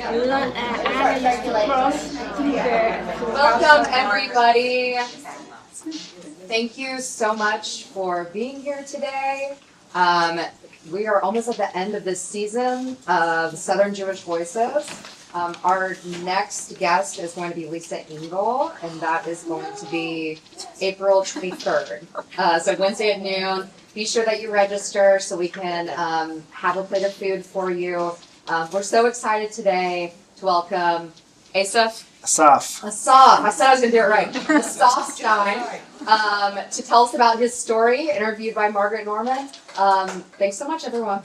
Welcome, everybody. Thank you so much for being here today. We are almost at the end of this season of Southern Jewish Voices. Our next guest is going to be Lisa Engel, and that is going to be April 23rd. So Wednesday at noon. Be sure that you register so we can have a plate of food for you. We're so excited today to welcome Asaf. I said I was going to do it right. Asaf Stein, to tell us about his story, interviewed by Margaret Norman. Thanks so much, everyone.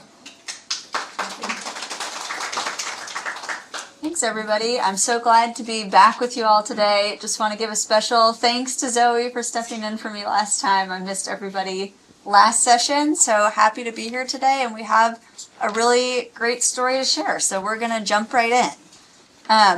Thanks, everybody. I'm so glad to be back with you all today. Just want to give a special thanks to Zoe for stepping in for me last time. I missed everybody last session, so happy to be here today, and we have a really great story to share, so we're going to jump right in.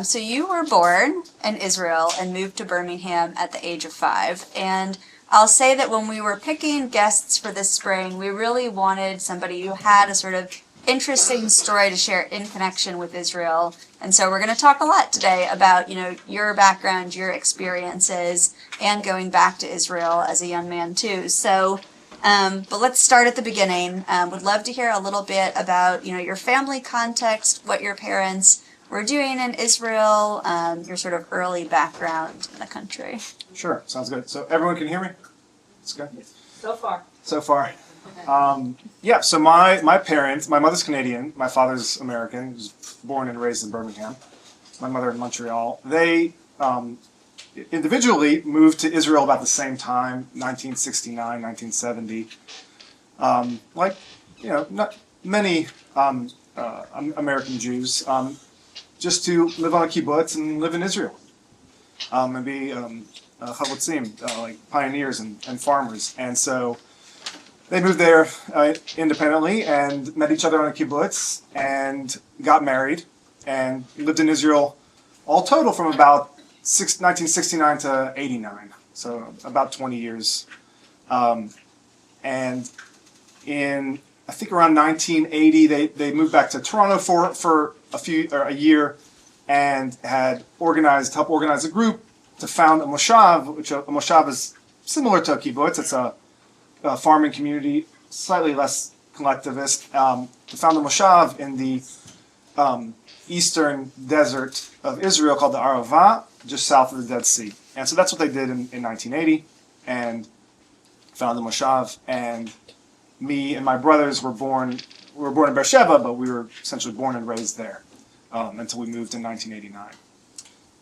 So you were born in Israel and moved to Birmingham at the age of 5, and I'll say that when we were picking guests for this spring, we really wanted somebody who had a sort of interesting story to share in connection with Israel. And so we're going to talk a lot today about, your background, your experiences, and going back to Israel as a young man too. So, but let's start at the beginning. Would love to hear a little bit about, your family context, what your parents were doing in Israel, your sort of early background in the country. Sure, sounds good. So everyone can hear me? It's good? So far. So my parents, my mother's Canadian, my father's American, was born and raised in Birmingham, my mother in Montreal. They individually moved to Israel about the same time, 1969, 1970. Not many American Jews, just to live on a kibbutz and live in Israel, and be chavutzim, like pioneers and farmers. And so they moved there independently and met each other on a kibbutz and got married and lived in Israel all total from about 1969 to 89, so about 20 years. And in, I think around 1980, they moved back to Toronto for a year and had helped organize a group to found a moshav, which a moshav is similar to a kibbutz. It's a farming community, slightly less collectivist, to found a moshav in the eastern desert of Israel called the Arava, just south of the Dead Sea. And so that's what they did in 1980, and found the moshav. And me and my brothers were born in Beersheba, but we were essentially born and raised there until we moved in 1989.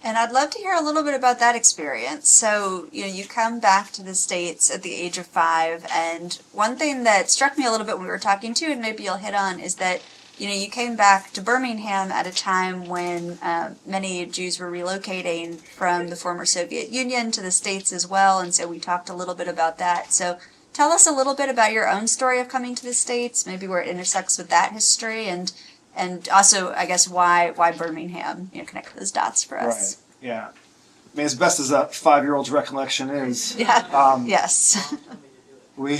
And I'd love to hear a little bit about that experience. So, you come back to the States at the age of 5, and one thing that struck me a little bit when we were talking too, and maybe you'll hit on, is that, you came back to Birmingham at a time when many Jews were relocating from the former Soviet Union to the States as well, and so we talked a little bit about that. So tell us a little bit about your own story of coming to the States, maybe where it intersects with that history, and also, I guess, why Birmingham? Connect those dots for us. Right. Yeah. I mean, as best as a 5-year-old's recollection is. Yeah. Yes. We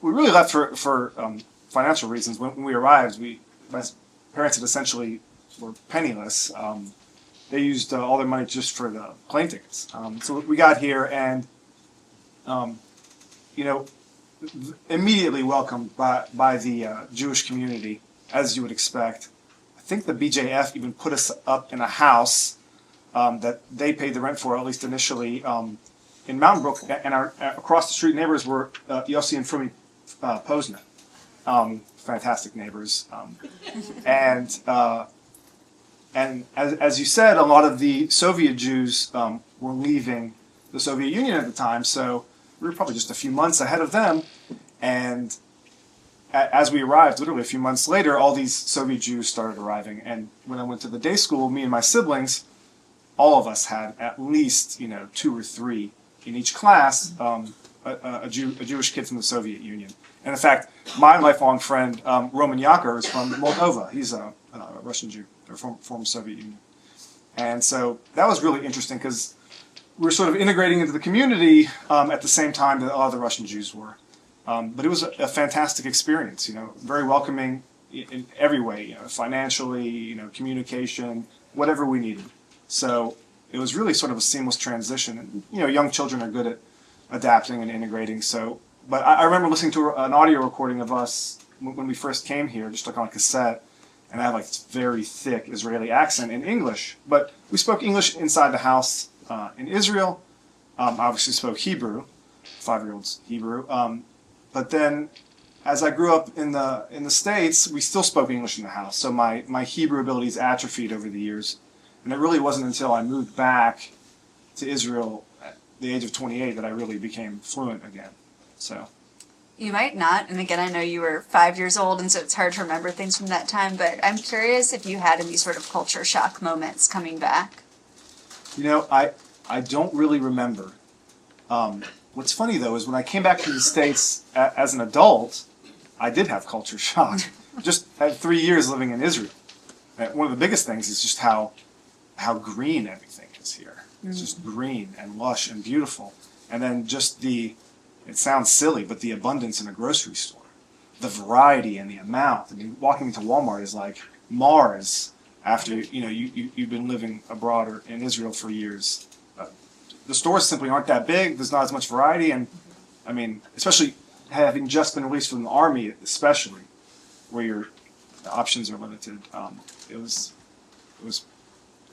really left for financial reasons. When we arrived, my parents had essentially were penniless. They used all their money just for the plane tickets. So we got here and, immediately welcomed by the Jewish community, as you would expect. I think the BJF even put us up in a house that they paid the rent for, at least initially, in Mountain Brook, and our across the street neighbors were Yossi and Frumi Posner. Fantastic neighbors. And as you said, a lot of the Soviet Jews were leaving the Soviet Union at the time, so we were probably just a few months ahead of them. And as we arrived, literally a few months later, all these Soviet Jews started arriving. And when I went to the day school, me and my siblings, all of us had at least 2 or 3 in each class, a Jewish kid from the Soviet Union. And in fact, my lifelong friend, Roman Yakar, is from Moldova. He's a Russian Jew, or former Soviet Union. And so that was really interesting because we were sort of integrating into the community at the same time that a lot of the Russian Jews were. But it was a fantastic experience, very welcoming, in every way, financially, communication, whatever we needed. So it was really sort of a seamless transition. And, young children are good at adapting and integrating. So, but I remember listening to an audio recording of us when we first came here, just like on a cassette, and I had like this very thick Israeli accent in English. But we spoke English inside the house in Israel. Obviously spoke Hebrew, 5-year-olds Hebrew. But then, as I grew up in the States, we still spoke English in the house. So my Hebrew abilities atrophied over the years. And it really wasn't until I moved back to Israel at the age of 28 that I really became fluent again. So. You might not, and again, I know you were 5 years old, and so it's hard to remember things from that time, but I'm curious if you had any sort of culture shock moments coming back. I don't really remember. What's funny, though, is when I came back to the States as an adult, I did have culture shock. Just had 3 years living in Israel. And one of the biggest things is just how green everything is here. It's just green and lush and beautiful. And then just it sounds silly, but the abundance in a grocery store. The variety and the amount. I mean, walking into Walmart is like Mars after, you've been living abroad or in Israel for years. The stores simply aren't that big. There's not as much variety. And, I mean, especially having just been released from the Army, especially, where your options are limited. It was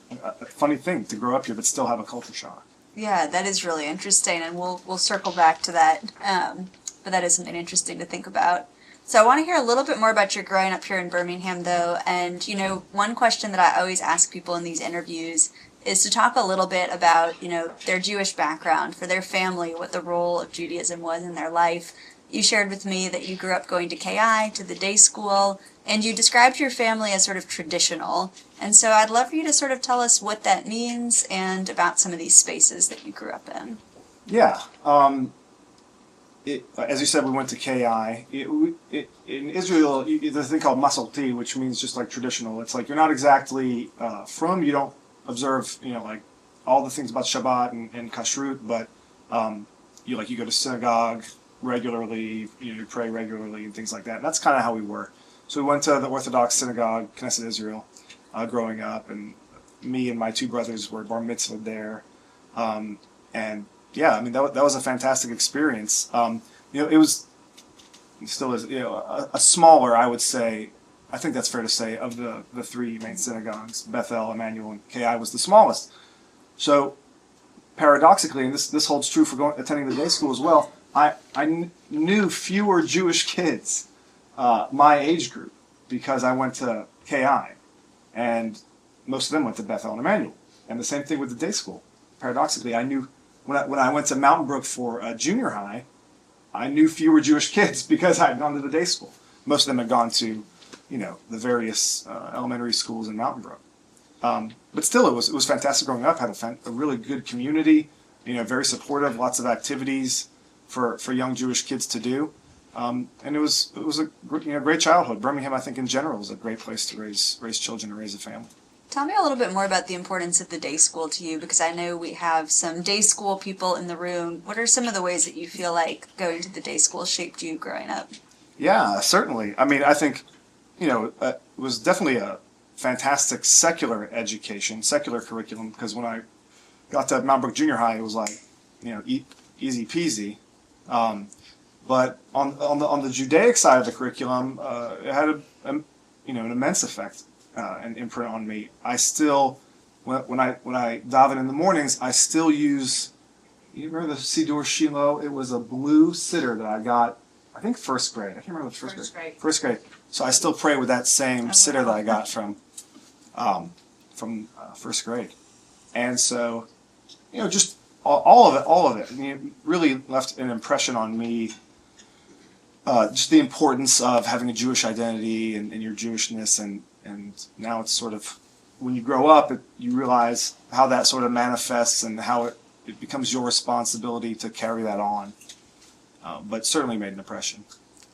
a funny thing to grow up here but still have a culture shock. Yeah, that is really interesting, and we'll circle back to that. But that is something interesting to think about. So I want to hear a little bit more about your growing up here in Birmingham, though. And one question that I always ask people in these interviews is to talk a little bit about their Jewish background, for their family, what the role of Judaism was in their life. You shared with me that you grew up going to KI, to the day school, and you described your family as sort of traditional. And so I'd love for you to sort of tell us what that means and about some of these spaces that you grew up in. Yeah. As you said, we went to KI. In Israel, there's a thing called masorti, which means just like traditional. It's like you're not exactly you don't observe, like all the things about Shabbat and kashrut, but you go to synagogue regularly, you pray regularly and things like that. And that's kind of how we were. So we went to the Orthodox synagogue, Knesset Israel, growing up, and me and my 2 brothers were bar mitzvahed there. And yeah, I mean, that was a fantastic experience. It still is, a smaller, I would say, I think that's fair to say, of the 3 main synagogues. Bethel, Emmanuel, and KI was the smallest. So paradoxically, and this holds true for attending the day school as well, I knew fewer Jewish kids my age group because I went to KI, and most of them went to Bethel and Emmanuel. And the same thing with the day school. Paradoxically, I knew when I went to Mountain Brook for junior high, I knew fewer Jewish kids because I had gone to the day school. Most of them had gone to, the various elementary schools in Mountain Brook. But still, it was fantastic growing up. Had a really good community, very supportive, lots of activities for young Jewish kids to do. And it was a great childhood. Birmingham, I think, in general, is a great place to raise children and raise a family. Tell me a little bit more about the importance of the day school to you, because I know we have some day school people in the room. What are some of the ways that you feel like going to the day school shaped you growing up? Yeah, certainly. I mean, I think, it was definitely a fantastic secular education, secular curriculum, because when I got to Mount Brook Junior High, it was like, easy peasy. But on the Judaic side of the curriculum, it had an immense effect and imprint on me. I still, when I daven in the mornings, I still use. You remember the Siddur Shiloh? It was a blue siddur that I got, I think, first grade. I can't remember the first grade. First grade. So I still pray with that same siddur that I got from first grade, and so just all of it. I mean, it really left an impression on me. Just the importance of having a Jewish identity and your Jewishness, and now it's sort of, when you grow up, you realize how that sort of manifests and how it becomes your responsibility to carry that on. But certainly made an impression.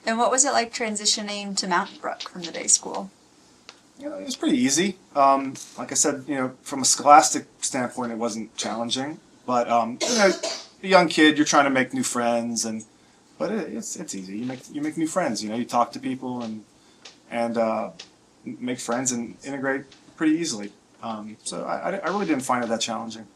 And what was it like transitioning to Mountain Brook from the day school? It was pretty easy. Like I said, from a scholastic standpoint, it wasn't challenging. But a young kid, you're trying to make new friends, but it's easy. You make new friends. You talk to people, and make friends and integrate pretty easily. So I really didn't find it that challenging.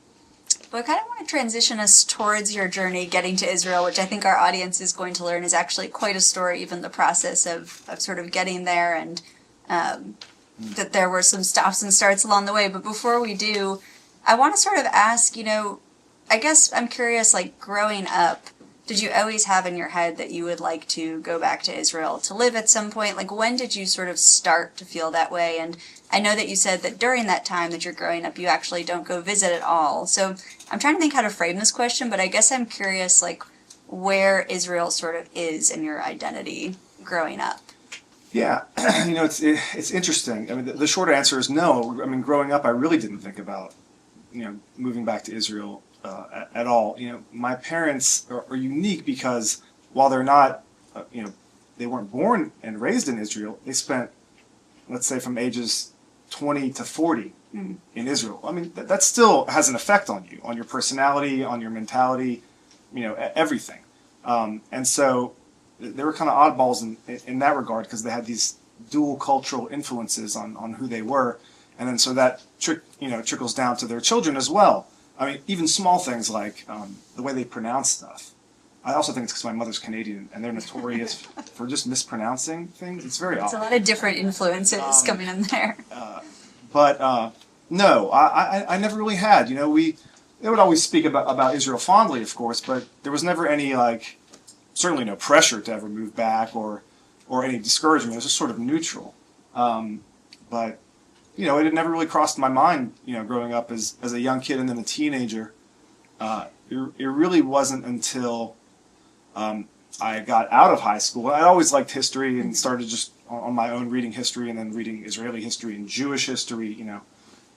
But I kind of want to transition us towards your journey getting to Israel, which I think our audience is going to learn is actually quite a story, even the process of sort of getting there, and that there were some stops and starts along the way. But before we do, I want to sort of ask, I guess I'm curious, like growing up, did you always have in your head that you would like to go back to Israel to live at some point? Like, when did you sort of start to feel that way? And I know that you said that during that time that you're growing up, you actually don't go visit at all. So I'm trying to think how to frame this question, but I guess I'm curious, like, where Israel sort of is in your identity growing up. Yeah, it's interesting. I mean, the short answer is no. I mean, growing up, I really didn't think about, moving back to Israel at all. My parents are unique because while they're not, they weren't born and raised in Israel, they spent, let's say, from ages 20 to 40 in Israel. I mean, that still has an effect on you, on your personality, on your mentality, everything. And so they were kind of oddballs in that regard because they had these dual cultural influences on who they were. And then so that trickles down to their children as well. I mean, even small things like the way they pronounce stuff. I also think it's because my mother's Canadian, and they're notorious for just mispronouncing things. It's very odd. There's a lot of different influences coming in there. No, I never really had. They would always speak about Israel fondly, of course, but there was never any, certainly no pressure to ever move back or any discouragement. It was just sort of neutral. But it had never really crossed my mind, growing up as a young kid and then a teenager. It really wasn't until I got out of high school. I always liked history and started just on my own reading history and then reading Israeli history and Jewish history,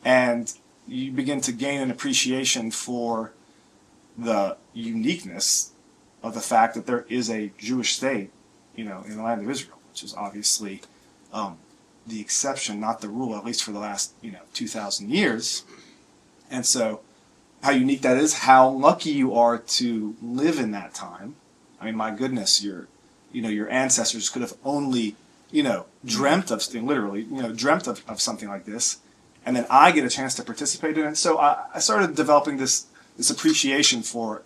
and you begin to gain an appreciation for the uniqueness of the fact that there is a Jewish state, in the land of Israel, which is obviously the exception, not the rule, at least for the last, 2,000 years. And so how unique that is, how lucky you are to live in that time. I mean, my goodness, your ancestors could have only, dreamt of, literally, dreamt of something like this. And then I get a chance to participate in it. So I started developing this appreciation for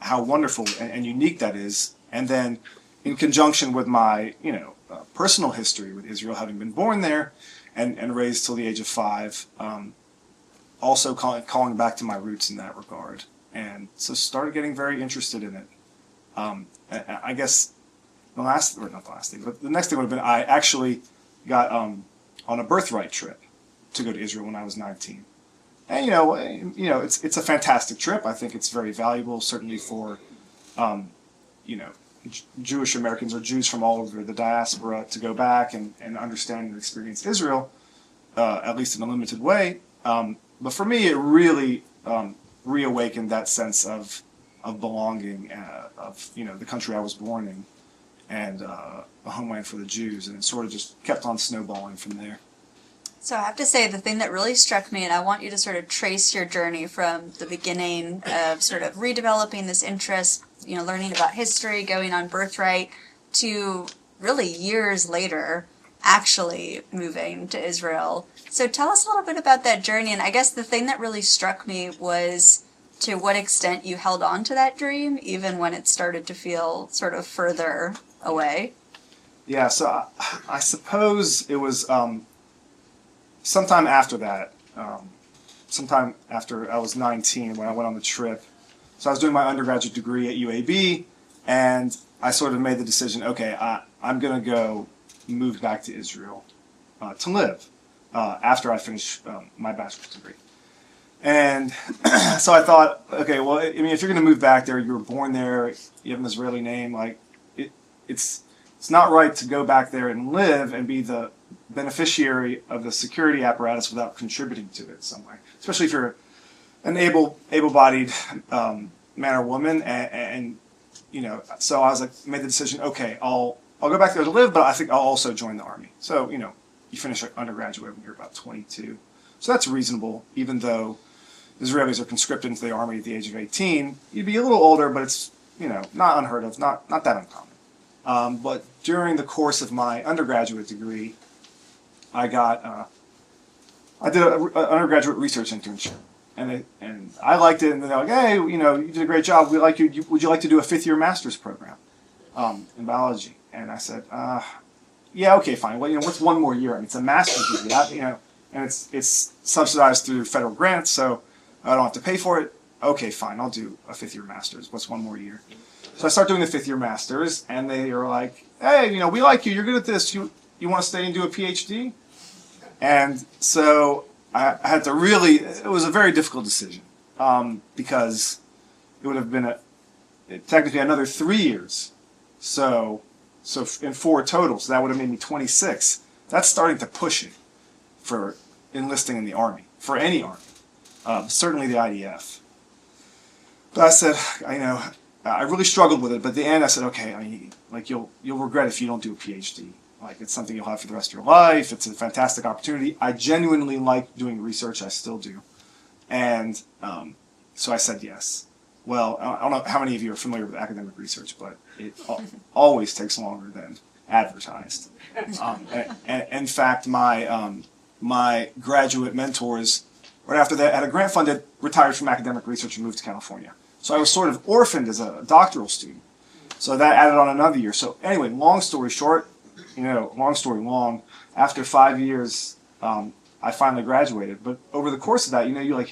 how wonderful and unique that is. And then in conjunction with my, personal history with Israel, having been born there and raised till the age of 5, also calling back to my roots in that regard. And so started getting very interested in it. I guess the next thing would have been I actually got on a Birthright trip to go to Israel when I was 19. And it's a fantastic trip. I think it's very valuable, certainly for Jewish Americans or Jews from all over the diaspora to go back and understand and experience Israel, at least in a limited way. But for me, it really reawakened that sense of belonging, of the country I was born in, and a homeland for the Jews, and it sort of just kept on snowballing from there. So I have to say, the thing that really struck me, and I want you to sort of trace your journey from the beginning of sort of redeveloping this interest, learning about history, going on Birthright, to really years later actually moving to Israel. So tell us a little bit about that journey, and I guess the thing that really struck me was to what extent you held on to that dream, even when it started to feel sort of further away. Yeah, so I suppose it was sometime after that, sometime after I was 19 when I went on the trip. So I was doing my undergraduate degree at UAB, and I sort of made the decision, okay, I'm going to go move back to Israel to live after I finish my bachelor's degree. And so I thought, okay, well, I mean, if you're going to move back there, you were born there, you have an Israeli name, it's not right to go back there and live and be the beneficiary of the security apparatus without contributing to it in some way, especially if you're an able-bodied man or woman, and so I was like, made the decision, okay, I'll go back there to live, but I think I'll also join the army. So you finish undergraduate when you're about 22, so that's reasonable, even though Israelis are conscripted into the army at the age of 18. You'd be a little older, but it's not unheard of, not that uncommon. But during the course of my undergraduate degree, I did an undergraduate research internship, and I liked it. And they're like, "Hey, you did a great job. We like you. Would you like to do a fifth-year master's program in biology?" And I said, "Yeah, okay, fine. Well, what's one more year? I mean, it's a master's degree, and it's subsidized through federal grants, so I don't have to pay for it. Okay, fine. I'll do a fifth-year master's. What's one more year?" So I start doing the fifth-year master's, and they are like, "Hey, we like you. You're good at this. You want to stay and do a PhD?" And so I had to it was a very difficult decision, because it would have been technically another 3 years. So in 4 total, so that would have made me 26. That's starting to push it for enlisting in the Army, for any Army, certainly the IDF. But I said, I really struggled with it, but at the end I said, okay, you'll regret if you don't do a PhD. Like, it's something you'll have for the rest of your life. It's a fantastic opportunity. I genuinely like doing research. I still do. And so I said yes. Well, I don't know how many of you are familiar with academic research, but it always takes longer than advertised. And in fact, my graduate mentors, right after that, had a grant-funded, retired from academic research and moved to California. So I was sort of orphaned as a doctoral student. So that added on another year. So anyway, long story short, long story long, after 5 years, I finally graduated. But over the course of that, you're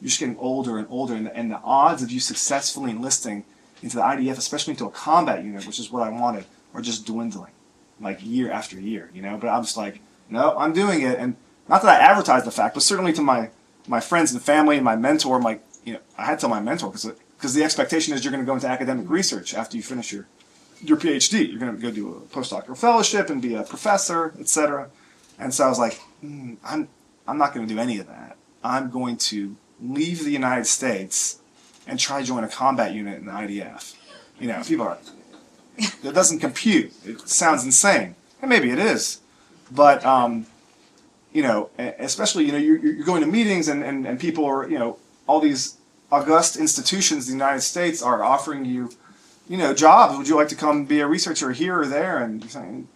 just getting older and older, and the odds of you successfully enlisting into the IDF, especially into a combat unit, which is what I wanted, are just dwindling, like year after year, But I'm just like, no, I'm doing it. And not that I advertised the fact, but certainly to my friends and family and my mentor, I'm like, I had to tell my mentor, because the expectation is you're going to go into academic research after you finish your PhD. You're going to go do a postdoctoral fellowship and be a professor, etc. And so I was like, I'm not going to do any of that. I'm going to leave the United States and try to join a combat unit in the IDF. People are, it doesn't compute. It sounds insane, and maybe it is, but especially you're going to meetings and people are all these august institutions in the United States are offering you jobs. Would you like to come be a researcher here or there? And you're saying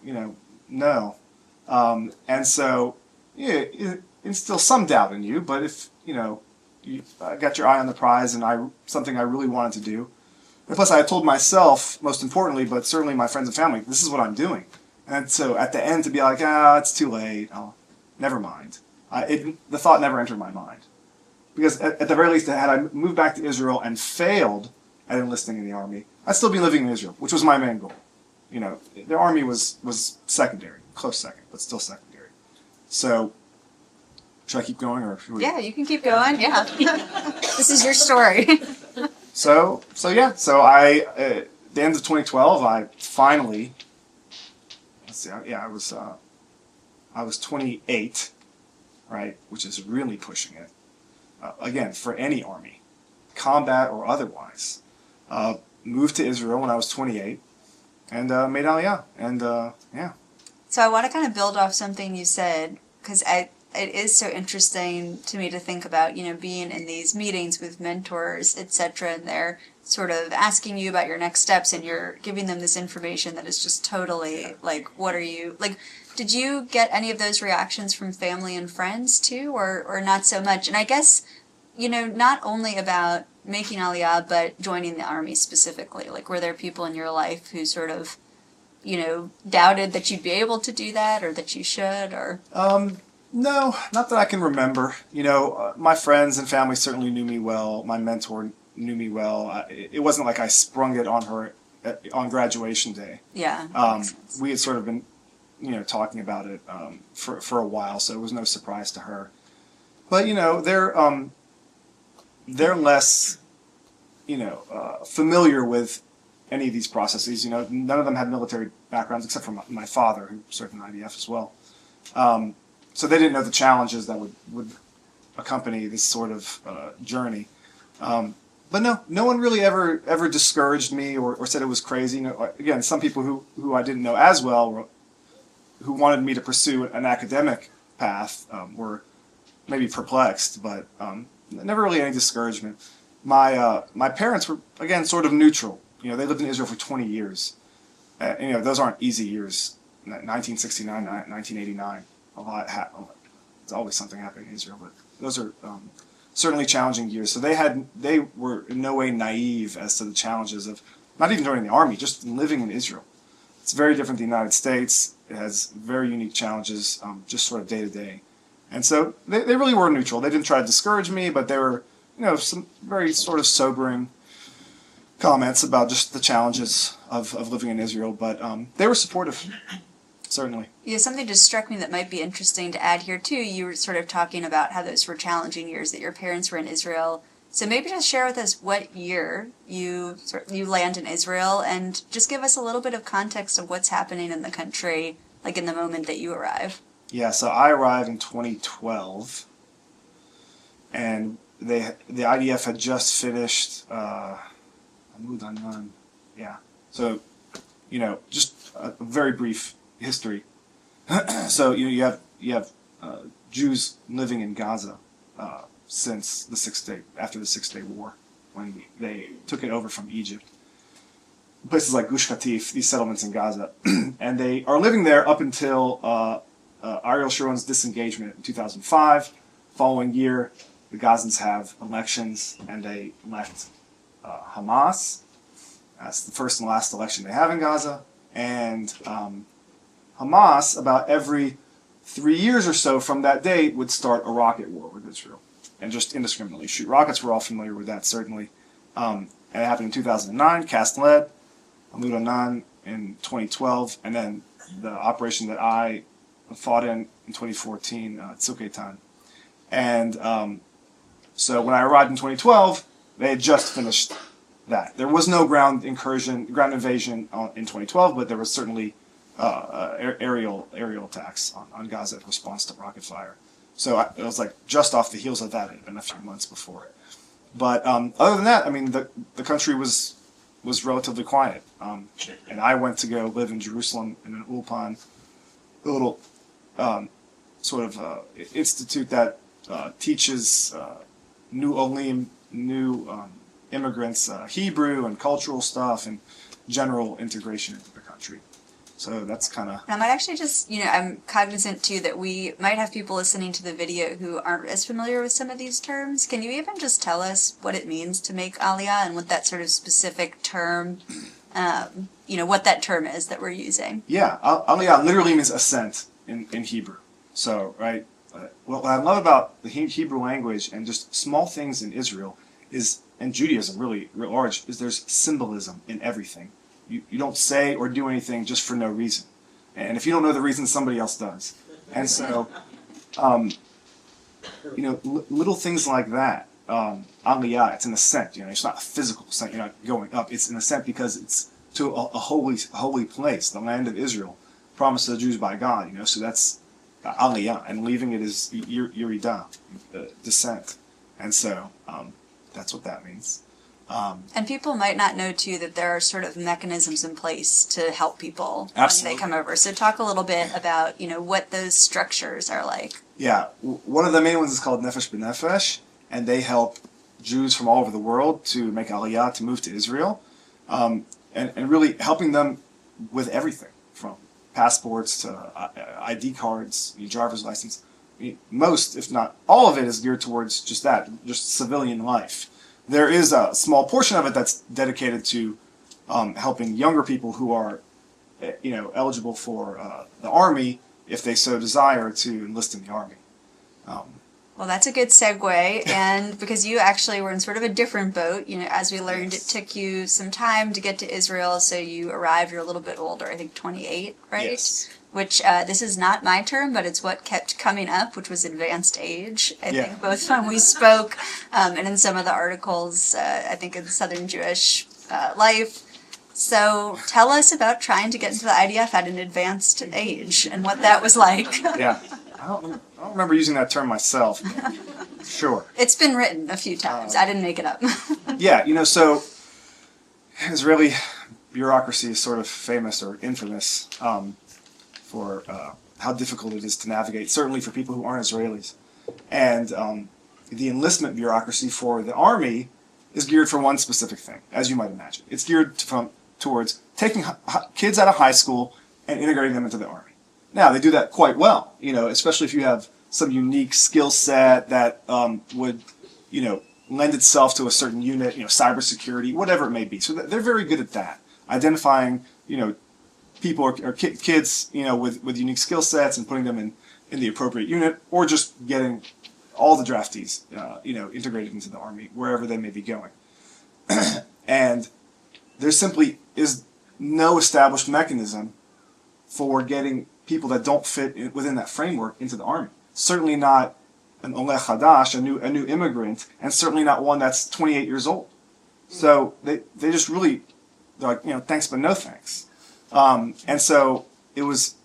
no, and so it instills some doubt in you. But if you got your eye on the prize and something I really wanted to do. And plus I had told myself, most importantly, but certainly my friends and family, this is what I'm doing. And so at the end to be like, it's too late. Oh, never mind. The thought never entered my mind. Because at the very least, had I moved back to Israel and failed at enlisting in the Army, I'd still be living in Israel, which was my main goal. The Army was secondary, close second, but still secondary. So, should I keep going, or should we? Yeah, you can keep going. Yeah, this is your story. So I at the end of 2012, I finally. Let's see. I was 28, right, which is really pushing it. Again, for any Army, combat or otherwise. Moved to Israel when I was 28, and made Aliyah, and yeah. So I want to kind of build off something you said, because it is so interesting to me to think about, being in these meetings with mentors, etc., and they're sort of asking you about your next steps, and you're giving them this information that is just totally, like, what are you, like, did you get any of those reactions from family and friends, too, or not so much? And I guess, not only about making Aliyah, but joining the Army specifically, like, were there people in your life who sort of, doubted that you'd be able to do that, or that you should, or? No, not that I can remember. My friends and family certainly knew me well. My mentor knew me well. It wasn't like I sprung it on her on graduation day. Yeah. We had sort of been, talking about it for a while, so it was no surprise to her. But they're less, familiar with any of these processes. None of them had military backgrounds except for my father, who served in the IDF as well. So they didn't know the challenges that would accompany this sort of journey. But no one really ever discouraged me or said it was crazy. Again, some people who I didn't know as well, who wanted me to pursue an academic path, were maybe perplexed, but never really any discouragement. My parents were, again, sort of neutral. They lived in Israel for 20 years. those aren't easy years. 1969, 1989, a lot happened. It's always something happening in Israel, but those are certainly challenging years. So they were in no way naive as to the challenges of not even joining the army, just living in Israel. It's very different than the United States. It has very unique challenges, just sort of day to day. And so they really were neutral. They didn't try to discourage me, but there were, some very sort of sobering comments about just the challenges of living in Israel. But they were supportive, certainly. Yeah, something just struck me that might be interesting to add here too. You were sort of talking about how those were challenging years that your parents were in Israel. So maybe just share with us what year you land in Israel, and just give us a little bit of context of what's happening in the country, like in the moment that you arrive. Yeah, so I arrived in 2012, and the IDF had just finished. Yeah, so just a very brief history. So you have Jews living in Gaza since after the 6 Day War, when they took it over from Egypt. Places like Gush Katif, these settlements in Gaza, and they are living there up until Ariel Sharon's disengagement in 2005. Following year, the Gazans have elections, and they elect Hamas. That's the first and last election they have in Gaza. And Hamas, about every 3 years or so from that date, would start a rocket war with Israel and just indiscriminately shoot rockets. We're all familiar with that, certainly. And it happened in 2009, Cast Lead, Amud Anan in 2012, and then the operation that I fought in 2014, Tzuk Eitan. And so when I arrived in 2012, they had just finished that. There was no ground invasion in 2012, but there was certainly aerial attacks on Gaza in response to rocket fire. So it was like just off the heels of that. It had been a few months before. But other than that, I mean, the country was relatively quiet. And I went to go live in Jerusalem in an ulpan, a little sort of institute that teaches new olim, new immigrants Hebrew and cultural stuff and general integration into the country. So that's kind of... I might actually just, I'm cognizant too that we might have people listening to the video who aren't as familiar with some of these terms. Can you even just tell us what it means to make aliyah and what that sort of specific term, what that term is that we're using? Yeah, aliyah literally means ascent in Hebrew. So, right, what I love about the Hebrew language and just small things in Israel is, and Judaism really large, is there's symbolism in everything. You don't say or do anything just for no reason. And if you don't know the reason, somebody else does. And so, little things like that. Aliyah, it's an ascent. It's not a physical ascent. You're not going up. It's an ascent because it's to a holy place, the land of Israel, promised to the Jews by God. So that's Aliyah, and leaving it is Yeridah, descent. And so that's what that means. And people might not know, too, that there are sort of mechanisms in place to help people Absolutely. when they come over. So talk a little bit about, what those structures are like. Yeah. One of the main ones is called Nefesh B'Nefesh, and they help Jews from all over the world to make Aliyah, to move to Israel, and really helping them with everything, from passports to ID cards, driver's license. Most, if not all of it, is geared towards just that, just civilian life. There is a small portion of it that's dedicated to helping younger people who are, eligible for the Army, if they so desire, to enlist in the Army. Well, that's a good segue, and because you actually were in sort of a different boat, as we learned, Yes. It took you some time to get to Israel, so you arrived, you're a little bit older, I think 28, right? Yes. Which, this is not my term, but it's what kept coming up, which was advanced age. I think both when we spoke and in some of the articles, I think in Southern Jewish Life. So tell us about trying to get into the IDF at an advanced age and what that was like. Yeah. I don't remember using that term myself. Sure. It's been written a few times. I didn't make it up. Yeah, so Israeli bureaucracy is sort of famous or infamous for how difficult it is to navigate, certainly for people who aren't Israelis. And the enlistment bureaucracy for the Army is geared for one specific thing, as you might imagine. It's geared towards taking kids out of high school and integrating them into the Army. Now, they do that quite well, especially if you have some unique skill set that would, lend itself to a certain unit, cybersecurity, whatever it may be. So they're very good at that, identifying, people or kids, with unique skill sets and putting them in the appropriate unit, or just getting all the draftees, integrated into the Army, wherever they may be going. And there simply is no established mechanism for getting people that don't fit within that framework into the Army. Certainly not an Oleh Hadash, a new immigrant, and certainly not one that's 28 years old. So they just really, they're like, thanks but no thanks. And so it was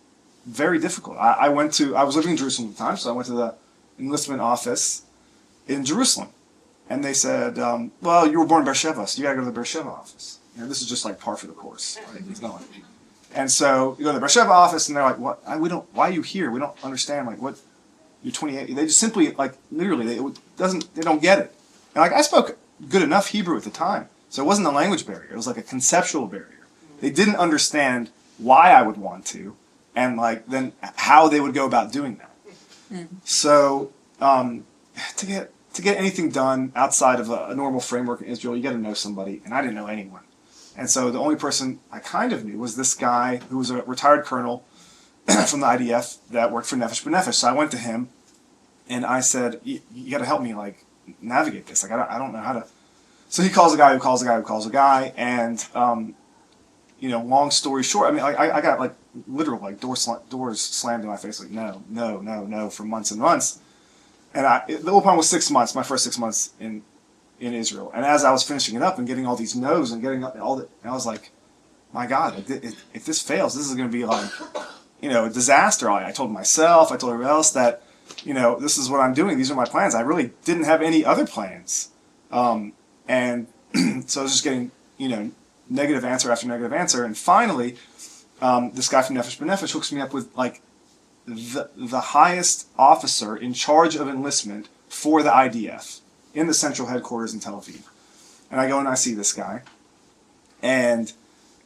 very difficult. I was living in Jerusalem at the time, so I went to the enlistment office in Jerusalem. And they said, well, you were born in Beersheba, so you got to go to the Beersheba office. This is just like par for the course. Right? It's not like, and so you go to the Beersheba office, and they're like, "What? Why are you here? We don't understand. Like, what? You're 28." They just simply, literally, they don't get it. And I spoke good enough Hebrew at the time, so it wasn't a language barrier. It was like a conceptual barrier. They didn't understand why I would want to, and then how they would go about doing that. So to get anything done outside of a normal framework in Israel, you got to know somebody, and I didn't know anyone. And so the only person I kind of knew was this guy who was a retired colonel from the IDF that worked for Nefesh B'Nefesh. So I went to him, and I said, you got to help me navigate this. I don't know how to. So he calls a guy who calls a guy who calls a guy, and long story short, I got literal doors slammed in my face, no for months and months. And the whole plan was 6 months, my first 6 months in Israel. And as I was finishing it up and getting all these no's and getting all that, I was like, my God, if this fails, this is going to be a disaster. I told myself, I told everyone else that, this is what I'm doing. These are my plans. I really didn't have any other plans. And so I was just getting, negative answer after negative answer. And finally, this guy from Nefesh B'Nefesh hooks me up with the highest officer in charge of enlistment for the IDF in the central headquarters in Tel Aviv. And I go and I see this guy, and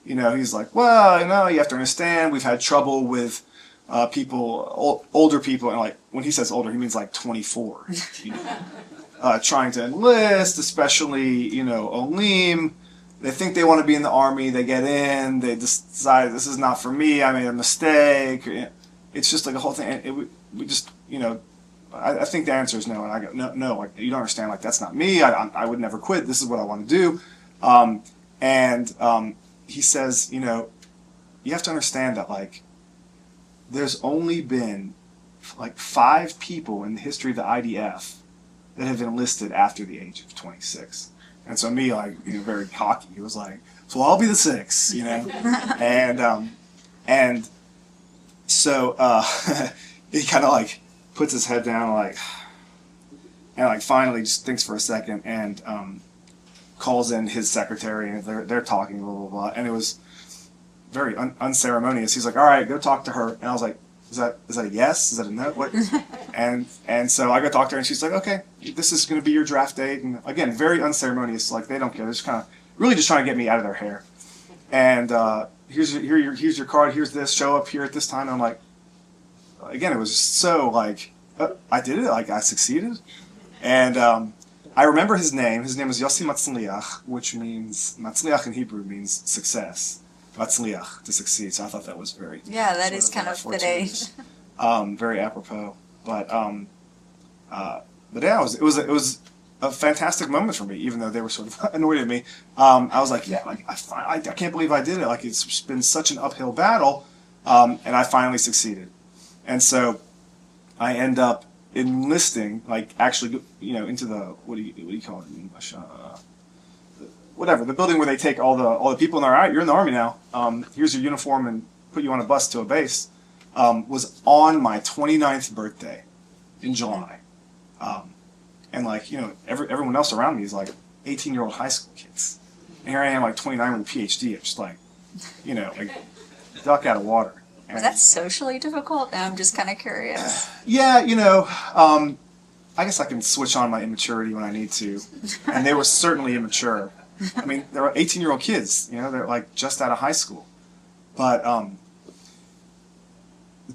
he's like, well, you have to understand, we've had trouble with older people, and when he says older, he means 24, trying to enlist, especially Olim. They think they want to be in the Army, they get in, they decide this is not for me, I made a mistake. It's just a whole thing. We just, I think the answer is no. And I go, no, you don't understand. That's not me. I would never quit. This is what I want to do. And he says, you have to understand that, there's only been, 5 people in the history of the IDF that have enlisted after the age of 26. And so me, very cocky, he was like, so I'll be the 6, and so he kind of puts his head down and finally just thinks for a second and calls in his secretary, and they're talking blah blah blah, and it was very unceremonious. He's like, all right, go talk to her. And I was like, is that a yes? Is that a no? What? and so I go talk to her, and she's like, okay, this is going to be your draft date. And again, very unceremonious. They don't care. They're just kind of really just trying to get me out of their hair. And here's your card. Here's this. Show up here at this time. And I'm like, again, it was just so I did it. I succeeded. And I remember his name. His name was Yossi Matzliach, which means Matzliach in Hebrew means success. Matzliach, to succeed. So I thought that was very that is kind of fitting. Very apropos. But yeah, it was a fantastic moment for me, even though they were sort of annoyed at me. I was like, yeah, I can't believe I did it. It's been such an uphill battle, and I finally succeeded. And so I end up enlisting, actually, into the what do you call it in English? Whatever, the building where they take all the people in there. All right, you're in the Army now. Here's your uniform, and put you on a bus to a base. Was on my 29th birthday in July. And everyone else around me is 18-year-old high school kids. And here I am 29 with a PhD. It's just duck out of water. And was that socially difficult? I'm just kind of curious. Yeah, I guess I can switch on my immaturity when I need to. And they were certainly immature. I mean, they're 18-year-old kids. They're like just out of high school. But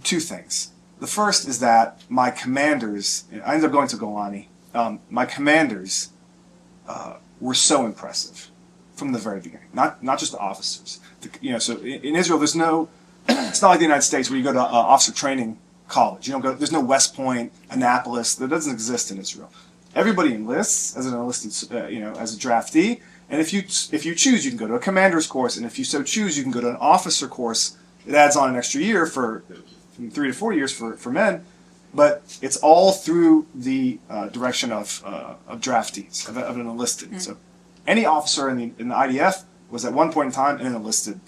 two things. The first is that my commanders, I ended up going to Golani. My commanders were so impressive from the very beginning. Not just the officers. So in Israel, there's no. It's not like the United States where you go to officer training college. You don't go. There's no West Point, Annapolis. That doesn't exist in Israel. Everybody enlists as an enlisted, as a draftee. And if you choose, you can go to a commander's course. And if you so choose, you can go to an officer course. It adds on an extra year from 3 to 4 years for men. But it's all through the direction of draftees, of an enlisted. Mm-hmm. So any officer in the IDF was at one point in time an enlisted,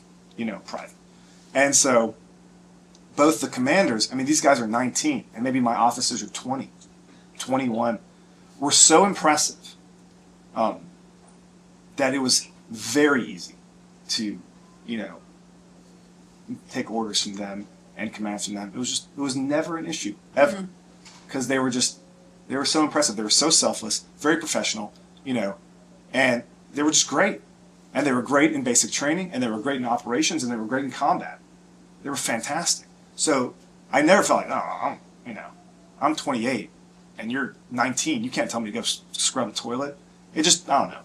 private. And so both the commanders, I mean, these guys are 19, and maybe my officers are 20, 21, were so impressive that it was very easy to, take orders from them and commands from them. It was never an issue, ever. Because they were so impressive. They were so selfless, very professional, and they were just great. And they were great in basic training, and they were great in operations, and they were great in combat. They were fantastic. So I never felt like, I'm 28, and you're 19. You can't tell me to go scrub the toilet. It just, I don't know.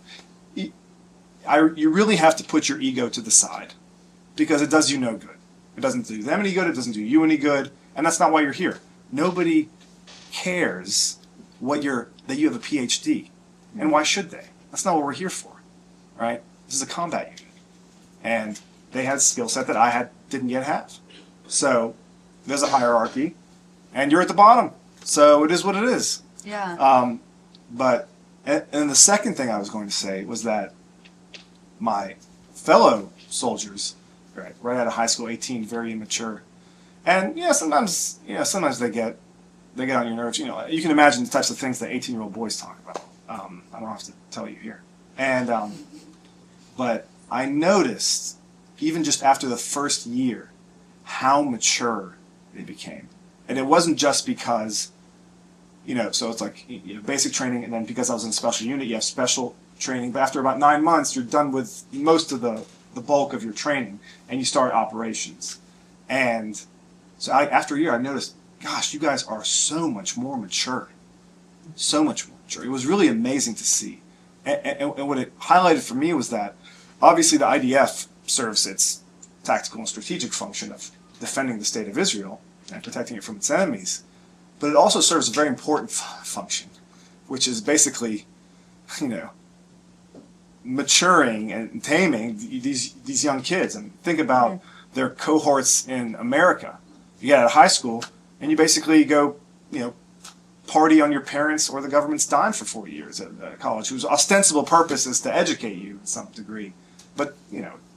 You really have to put your ego to the side, because it does you no good. It doesn't do them any good. It doesn't do you any good, and that's not why you're here. Nobody cares that you have a PhD, and why should they? That's not what we're here for, right? This is a combat unit, and they had a skill set that I didn't yet have. So there's a hierarchy, and you're at the bottom. So it is what it is. Yeah. And the second thing I was going to say was that my fellow soldiers, right out of high school, 18, very immature, and sometimes they get on your nerves. You can imagine the types of things that 18-year-old boys talk about. I don't have to tell you here. And but I noticed, even just after the first year, how mature they became. And it wasn't just because, so it's like basic training, and then because I was in a special unit, you have special training. But after about 9 months, you're done with most of the bulk of your training, and you start operations. And so after a year, I noticed, gosh, you guys are so much more mature. So much more mature. It was really amazing to see. And what it highlighted for me was that, obviously, the IDF serves its tactical and strategic function of defending the state of Israel and protecting it from its enemies. But it also serves a very important function, which is basically, maturing and taming these young kids. And think about their cohorts in America. You get out of high school, and you basically go, party on your parents' or the government's dime for 4 years at college, whose ostensible purpose is to educate you to some degree. But,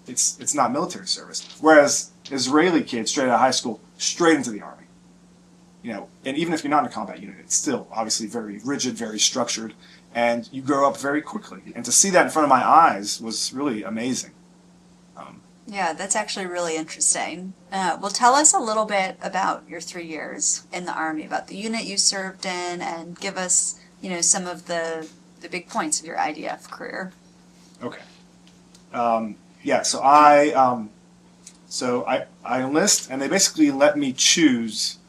it's not military service. Whereas Israeli kids, straight out of high school, straight into the army. And even if you're not in a combat unit, it's still obviously very rigid, very structured, and you grow up very quickly. And to see that in front of my eyes was really amazing. Yeah, that's actually really interesting. Well, tell us a little bit about your 3 years in the Army, about the unit you served in, and give us, some of the big points of your IDF career. Okay. So I enlist, and they basically let me choose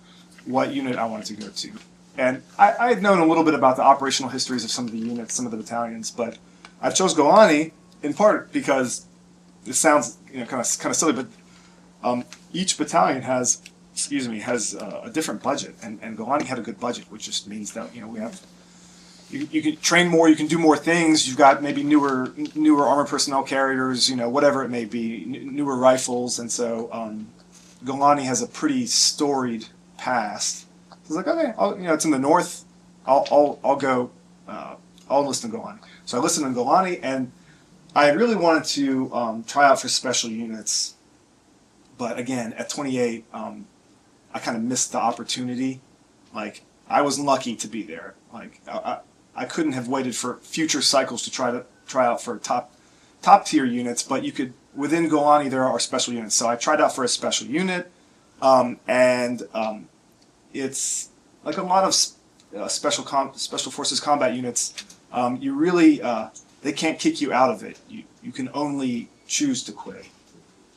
what unit I wanted to go to. And I had known a little bit about the operational histories of some of the units, some of the battalions, but I chose Golani in part because it sounds kind of silly, but each battalion has a different budget, and Golani had a good budget, which just means that we have you can train more, you can do more things. You've got maybe newer armored personnel carriers, whatever it may be, newer rifles, and so Golani has a pretty storied past. So I was like, okay, it's in the north. I'll go. I'll enlist in Golani. So I enlisted in Golani, and I really wanted to try out for special units, but again, at 28, I kind of missed the opportunity. Like, I was lucky to be there. Like, I couldn't have waited for future cycles to try out for top tier units, but you could, within Golani, there are special units. So I tried out for a special unit, and it's like a lot of special forces combat units. You really they can't kick you out of it. You can only choose to quit.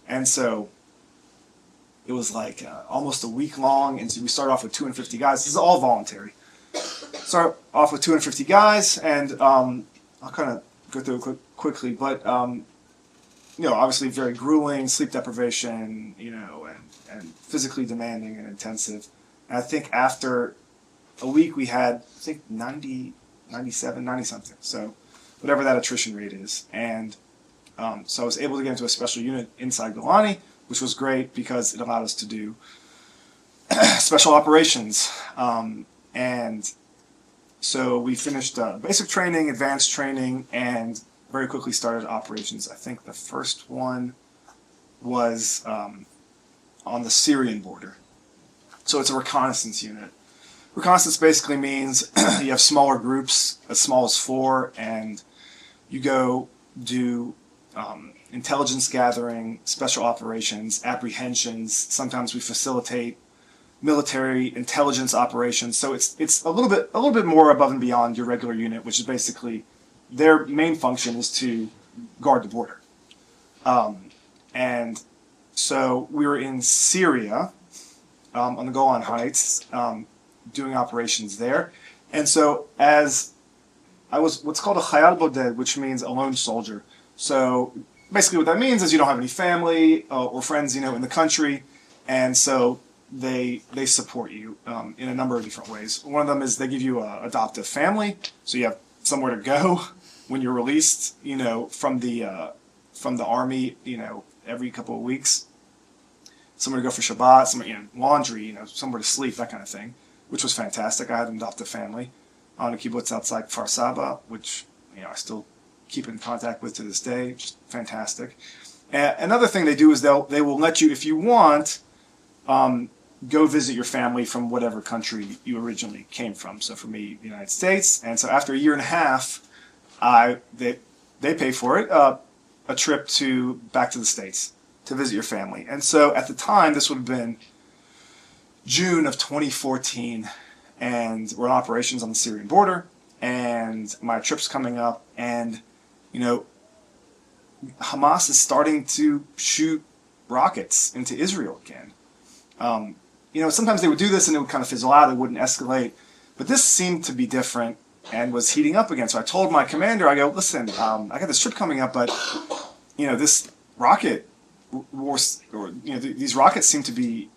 And so it was like almost a week long, and so we started off with 250 guys. This is all voluntary. Start off with 250 guys, and I'll kind of go through it quickly, but obviously very grueling, sleep deprivation, and physically demanding and intensive. And I think after a week we had, I think 90, 97, 90 something. So whatever that attrition rate is. And so I was able to get into a special unit inside Golani, which was great because it allowed us to do special operations. And so we finished basic training, advanced training, and very quickly started operations. I think the first one was on the Syrian border. So it's a reconnaissance unit. Reconnaissance basically means you have smaller groups, as small as 4, and you go do intelligence gathering, special operations, apprehensions. Sometimes we facilitate military intelligence operations. So it's a little bit more above and beyond your regular unit, which is basically their main function is to guard the border. And so we were in Syria on the Golan Heights doing operations there. And so as I was what's called a Chayal Boded, which means a lone soldier. So basically what that means is you don't have any family or friends, in the country. And so they support you in a number of different ways. One of them is they give you an adoptive family, so you have somewhere to go when you're released, from the army, every couple of weeks. Somewhere to go for Shabbat, somewhere, laundry, somewhere to sleep, that kind of thing, which was fantastic. I had an adoptive family on a kibbutz outside Kfar Saba, which I still keep in contact with to this day. Just fantastic. And another thing they do is they will let you, if you want, go visit your family from whatever country you originally came from. So for me, the United States. And so after a year and a half, they pay for it, a trip back to the States to visit your family. And so at the time, this would have been June of 2014, and we're in operations on the Syrian border, and my trip's coming up, and Hamas is starting to shoot rockets into Israel again. Sometimes they would do this and it would kind of fizzle out, it wouldn't escalate, but this seemed to be different and was heating up again. So I told my commander, I go, listen, I got this trip coming up, but this rocket wars, these rockets seem to be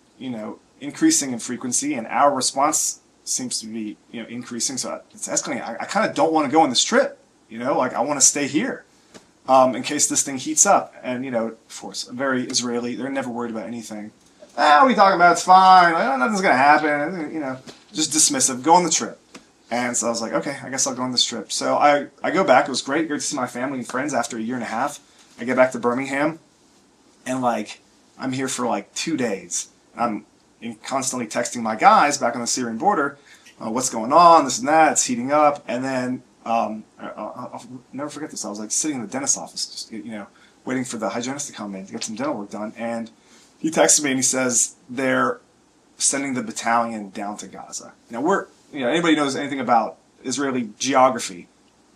increasing in frequency, and our response seems to be increasing, so it's escalating. I kind of don't want to go on this trip, I want to stay here in case this thing heats up. And of course, very Israeli, they're never worried about anything. What are you talking about? It's fine. Nothing's gonna happen. Just dismissive. Go on the trip. And so I was like, okay, I guess I'll go on this trip. So I go back. It was great to see my family and friends after a year and a half. I get back to Birmingham, and I'm here for 2 days. I'm constantly texting my guys back on the Syrian border, what's going on, this and that, it's heating up. And then I'll never forget this. I was sitting in the dentist's office, just waiting for the hygienist to come in to get some dental work done. And he texted me and he says they're sending the battalion down to Gaza. Now anybody knows anything about Israeli geography,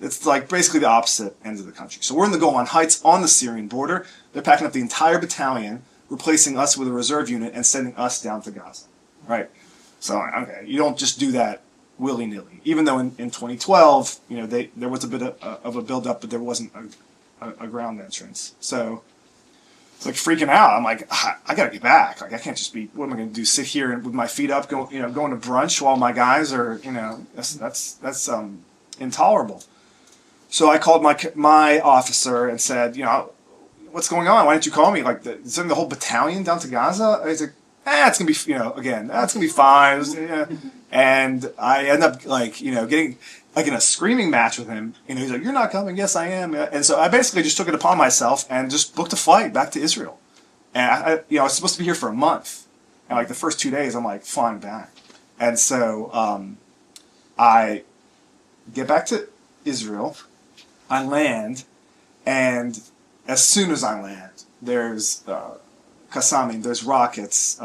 it's basically the opposite ends of the country. So we're in the Golan Heights on the Syrian border. They're packing up the entire battalion, replacing us with a reserve unit and sending us down to Gaza, right? So, okay, you don't just do that willy-nilly. Even though in 2012, there was a bit of a build-up, but there wasn't a ground entrance. So it's freaking out. I'm I gotta get back. I can't just be, what am I gonna do, sit here and with my feet up, going to brunch while my guys are, that's intolerable. So I called my officer and said, what's going on? Why didn't you call me? Sending the whole battalion down to Gaza? He's like, it's gonna be, again, it's gonna be fine. And I end up getting in a screaming match with him. He's like, you're not coming. Yes, I am. And so I basically just took it upon myself and just booked a flight back to Israel. And I was supposed to be here for a month. And the first 2 days, I'm flying back. And so I get back to Israel. I land, and as soon as I land, there's Qassamim, there's rockets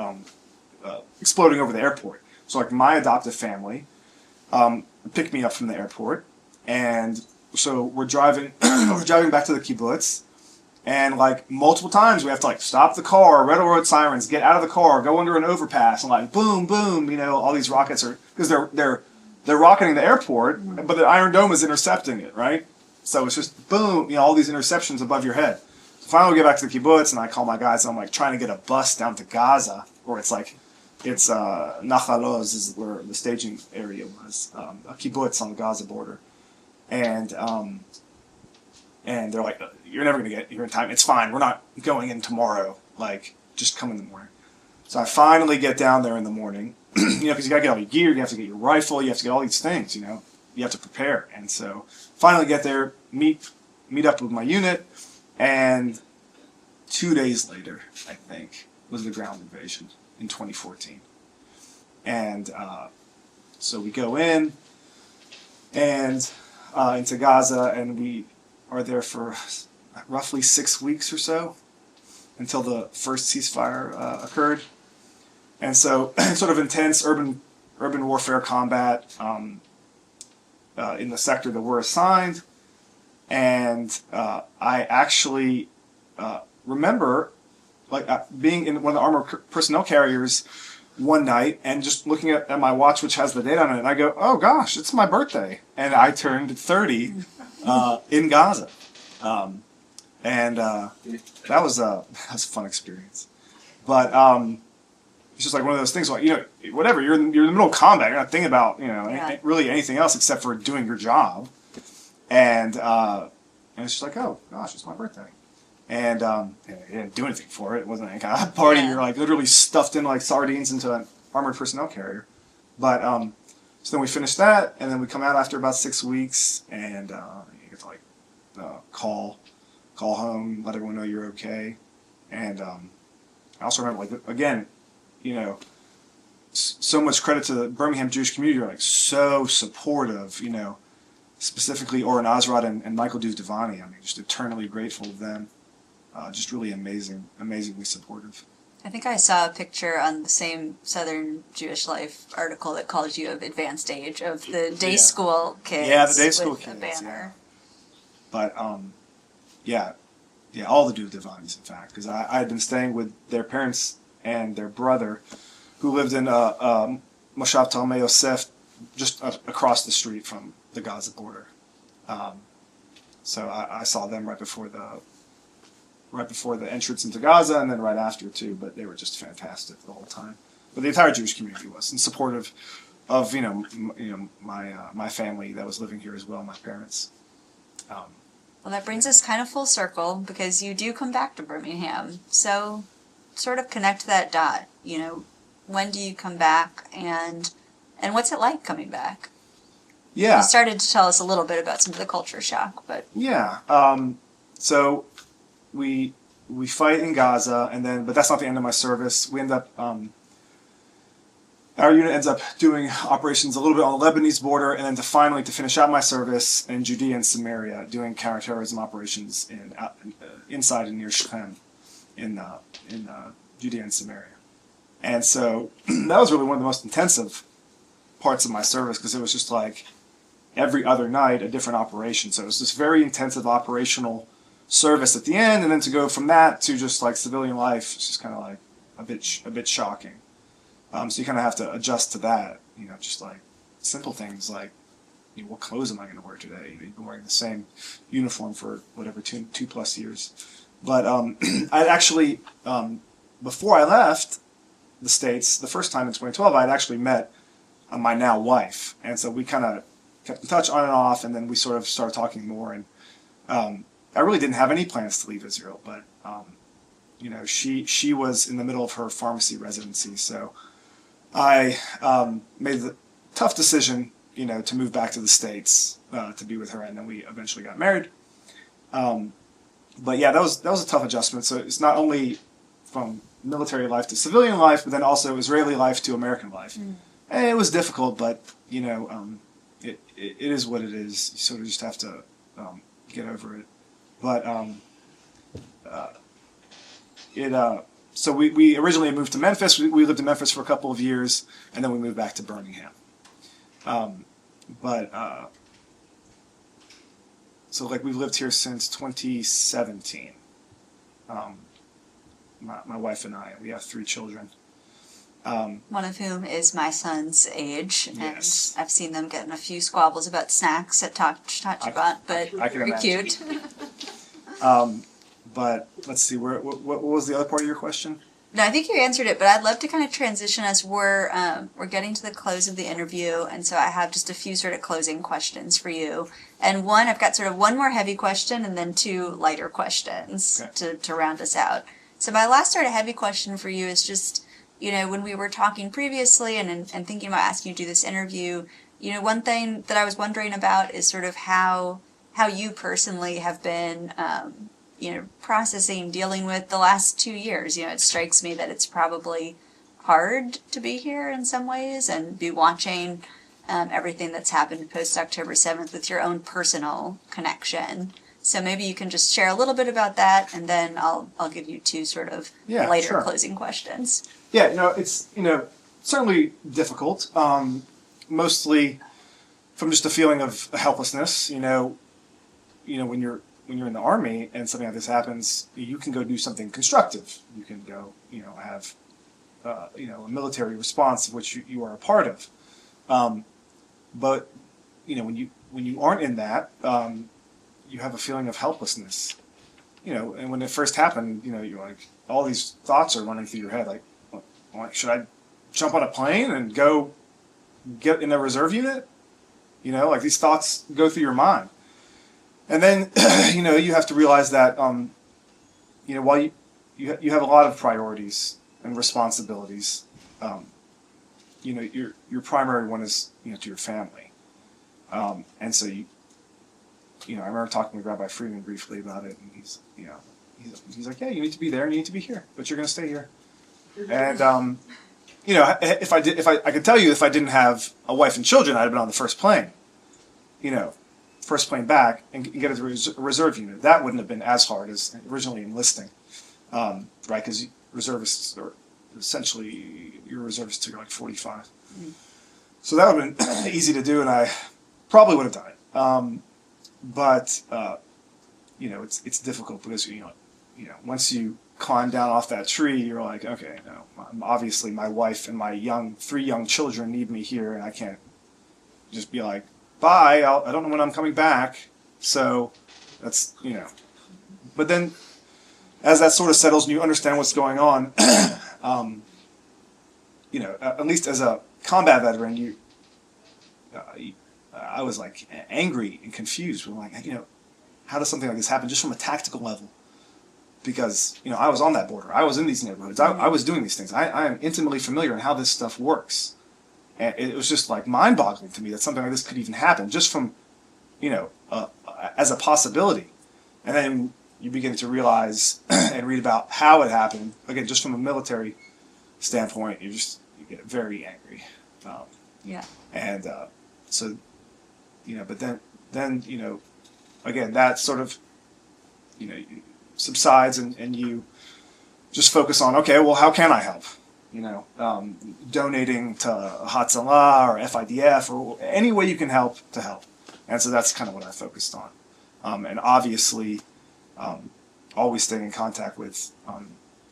exploding over the airport. So my adoptive family picked me up from the airport, and we're driving we're driving back to the kibbutz, and like multiple times we have to like stop the car, red road sirens, get out of the car, go under an overpass, and like boom, boom, all these rockets are because they're rocketing the airport, but the Iron Dome is intercepting it, right? So it's just boom, all these interceptions above your head. So finally we get back to the kibbutz, and I call my guys, and I'm like trying to get a bus down to Gaza, where it's Nahal Oz is where the staging area was, a kibbutz on the Gaza border. And they're like, you're never going to get here in time. It's fine. We're not going in tomorrow. Like, just come in the morning. So I finally get down there in the morning, because you got to get all your gear. You have to get your rifle. You have to get all these things, You have to prepare. And so finally get there, meet up with my unit, and 2 days later, I think, was the ground invasion in 2014. And so we go in and into Gaza, and we are there for roughly 6 weeks or so until the first ceasefire occurred. And so sort of intense urban warfare combat in the sector that we're assigned. And I actually remember being in one of the armored personnel carriers one night and just looking at my watch, which has the date on it, and I go, oh gosh, it's my birthday. And I turned 30 in Gaza. And that was a fun experience. But it's just like one of those things, whatever, you're in the middle of combat, you're not thinking about, really anything else except for doing your job. And it's just like, oh gosh, it's my birthday. And I didn't do anything for it. It wasn't any kind of party. You're like literally stuffed in like sardines into an armored personnel carrier. But so then we finished that, and then we come out after about 6 weeks, and you get to like call home, let everyone know you're okay. And I also remember, like, again, so much credit to the Birmingham Jewish community. Are like so supportive. Specifically Oren Azrod and Michael Duvdevani. I mean, just eternally grateful of them. Just really amazingly supportive. I think I saw a picture on the same Southern Jewish Life article that called you of advanced age of the day school kids. Yeah, the day school with kids. The banner. Yeah. But all the Duvdevanis, in fact, because I had been staying with their parents and their brother, who lived in Moshav Talmei Yosef, just across the street from the Gaza border. So I saw them right before the entrance into Gaza, and then right after too. But they were just fantastic the whole time. But the entire Jewish community was, and supportive of my family that was living here as well, my parents. Well, that brings us kind of full circle, because you do come back to Birmingham. So sort of connect that dot. When do you come back, and what's it like coming back? Yeah. You started to tell us a little bit about some of the culture shock, but yeah. So we fight in Gaza, but that's not the end of my service. We end up our unit ends up doing operations a little bit on the Lebanese border, and then to finish out my service in Judea and Samaria, doing counterterrorism operations inside and near Shechem in Judea and Samaria. And so that was really one of the most intensive parts of my service, because it was just like every other night a different operation. So it was this very intensive operational service at the end, and then to go from that to just like civilian life, it's just kind of like a bit shocking. So you kind of have to adjust to that, just like simple things like, what clothes am I going to wear today? You've been wearing the same uniform for whatever, two plus years. But I'd actually, before I left the States, the first time in 2012, I'd actually met my now wife. And so we kind of kept in touch on and off, and then we sort of started talking more. And I really didn't have any plans to leave Israel, but she was in the middle of her pharmacy residency, so I made the tough decision, to move back to the States to be with her, and then we eventually got married. But yeah, that was a tough adjustment. So it's not only from military life to civilian life, but then also Israeli life to American life. And it was difficult, but it is what it is. You sort of just have to get over it. But so we originally moved to Memphis. We lived in Memphis for a couple of years, and then we moved back to Birmingham. So like we've lived here since 2017. My wife and I, we have 3 children. One of whom is my son's age, Yes. and I've seen them getting a few squabbles about snacks at Tachibot, but I can very imagine. cute. But let's see, what was the other part of your question? No, I think you answered it, but I'd love to kind of transition as we're getting to the close of the interview, and so I have just a few sort of closing questions for you. And one, I've got sort of one more heavy question, and then 2 lighter questions to round us out. So my last sort of heavy question for you is just, you know, when we were talking previously and thinking about asking you to do this interview, you know, one thing that I was wondering about is sort of how you personally have been, you know, processing, dealing with the last 2 years. You know, it strikes me that it's probably hard to be here in some ways and be watching everything that's happened post October 7th with your own personal connection. So maybe you can just share a little bit about that, and then I'll give you 2 sort of later closing questions. Yeah, no, it's, you know, certainly difficult. Mostly from just a feeling of helplessness. You know, when you're in the Army and something like this happens, you can go do something constructive. You can go, you know, have, you know, a military response of which you are a part of. But, you know, when you aren't in that, you have a feeling of helplessness. You know, and when it first happened, you know, you're like, all these thoughts are running through your head, like should I jump on a plane and go get in a reserve unit? You know, like these thoughts go through your mind. And then, you know, you have to realize that, you know, while you have a lot of priorities and responsibilities, you know, your primary one is, you know, to your family. And so you know, I remember talking with Rabbi Friedman briefly about it, and he's like, yeah, you need to be there, and you need to be here, but you're going to stay here. And, you know, if I could tell you, if I didn't have a wife and children, I'd have been on the first plane, you know, first plane back and get a reserve unit. That wouldn't have been as hard as originally enlisting, right? Because reservists are essentially, you're a reservist till you're like 45. Mm-hmm. So that would have been easy to do, and I probably would have done it. But you know, it's difficult because you know once you climb down off that tree, you're like, okay, no, obviously my wife and my 3 young children need me here, and I can't just be like, bye. I don't know when I'm coming back. So that's, you know. But then, as that sort of settles and you understand what's going on, you know, at least as a combat veteran, I was like angry and confused. We're like, you know, how does something like this happen just from a tactical level? Because, you know, I was on that border. I was in these neighborhoods. I was doing these things. I am intimately familiar in how this stuff works. And it was just like mind-boggling to me that something like this could even happen just from, you know, as a possibility. And then you begin to realize and read about how it happened. Again, just from a military standpoint, you get very angry. Yeah. And so, you know, but then you know, again, that sort of, you know, subsides and you just focus on, okay, well, how can I help? You know, donating to Hatzalah or FIDF or any way you can help to help. And so that's kind of what I focused on. And obviously, always staying in contact with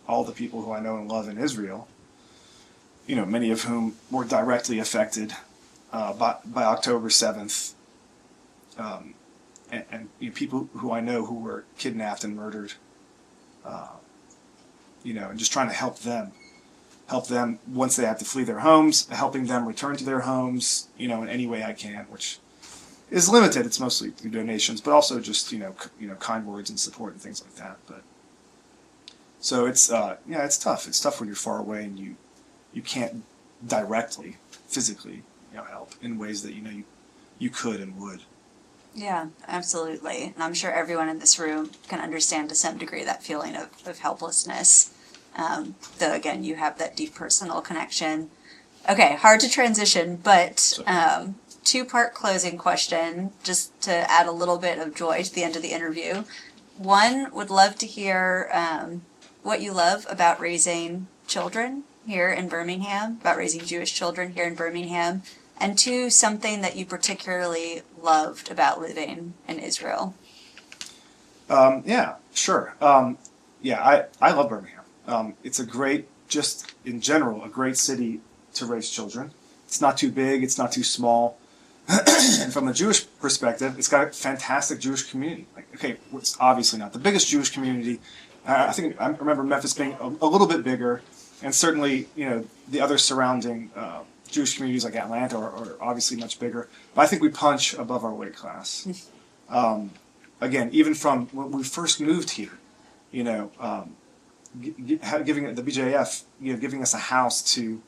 all the people who I know and love in Israel, you know, many of whom were directly affected by October 7th. And you know, people who I know who were kidnapped and murdered, you know, and just trying to help them once they have to flee their homes, helping them return to their homes, you know, in any way I can, which is limited. It's mostly through donations, but also just, you know, kind words and support and things like that. But so it's, yeah, it's tough. It's tough when you're far away and you can't directly, physically, you know, help in ways that, you know, you could and would. Yeah, absolutely. And I'm sure everyone in this room can understand to some degree that feeling of helplessness. Though, again, you have that deep personal connection. Okay, hard to transition, but 2-part closing question, just to add a little bit of joy to the end of the interview. One, would love to hear what you love about raising children here in Birmingham, about raising Jewish children here in Birmingham. And two, something that you particularly loved about living in Israel. Yeah, sure. I love Birmingham. It's a great, just in general, a great city to raise children. It's not too big, it's not too small. And from a Jewish perspective, it's got a fantastic Jewish community. Like, okay, it's obviously not the biggest Jewish community. I remember Memphis being a little bit bigger, and certainly, the other surrounding Jewish communities like Atlanta are obviously much bigger. But I think we punch above our weight class. Again, even from when we first moved here, giving the BJF, giving us a house to